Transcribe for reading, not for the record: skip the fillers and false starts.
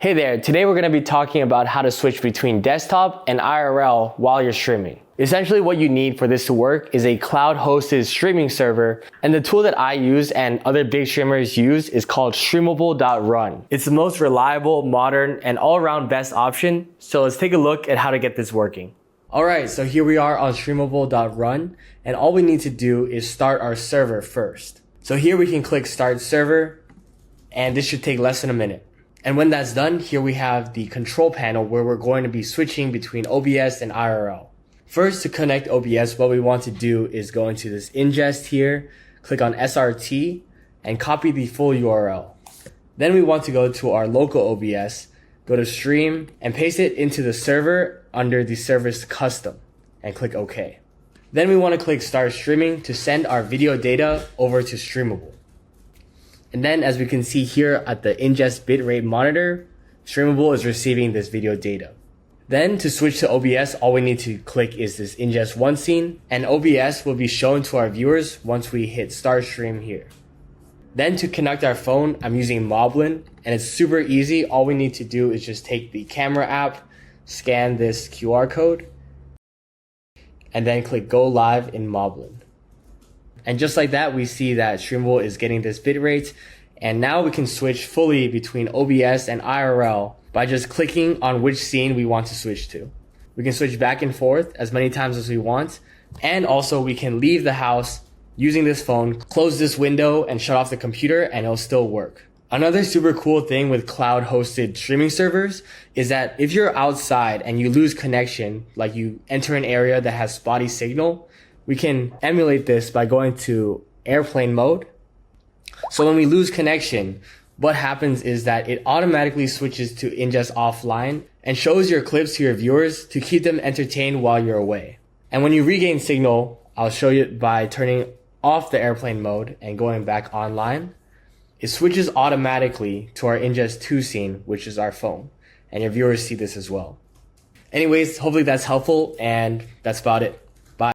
Hey there, today we're going to be talking about how to switch between desktop and IRL while you're streaming. Essentially what you need for this to work is a cloud-hosted streaming server, and the tool that I use and other big streamers use is called streamable.run. It's the most reliable, modern, and all-around best option, so let's take a look at how to get this working. Alright, so here we are on streamable.run, and all we need to do is start our server first. So here we can click Start Server, and this should take less than a minute. And when that's done, here we have the control panel where we're going to be switching between OBS and IRL. First, to connect OBS, what we want to do is go into this ingest here, click on SRT, and copy the full URL. Then we want to go to our local OBS, go to Stream, and paste it into the server under the service custom, and click OK. Then we want to click Start Streaming to send our video data over to Streamable. And then as we can see here at the ingest bitrate monitor, Streamable is receiving this video data. Then to switch to OBS, all we need to click is this ingest one scene, and OBS will be shown to our viewers once we hit start stream here. Then to connect our phone, I'm using Moblin, and it's super easy. All we need to do is just take the camera app, scan this QR code, and then click go live in Moblin. And just like that, we see that Streamable is getting this bitrate. And now we can switch fully between OBS and IRL by just clicking on which scene we want to switch to. We can switch back and forth as many times as we want. And also we can leave the house using this phone, close this window and shut off the computer, and it'll still work. Another super cool thing with cloud hosted streaming servers is that if you're outside and you lose connection, like you enter an area that has spotty signal, we can emulate this by going to airplane mode. So when we lose connection, what happens is that it automatically switches to ingest offline and shows your clips to your viewers to keep them entertained while you're away. And when you regain signal, I'll show you by turning off the airplane mode and going back online. It switches automatically to our ingest 2 scene, which is our phone. And your viewers see this as well. Anyways, hopefully that's helpful, and that's about it.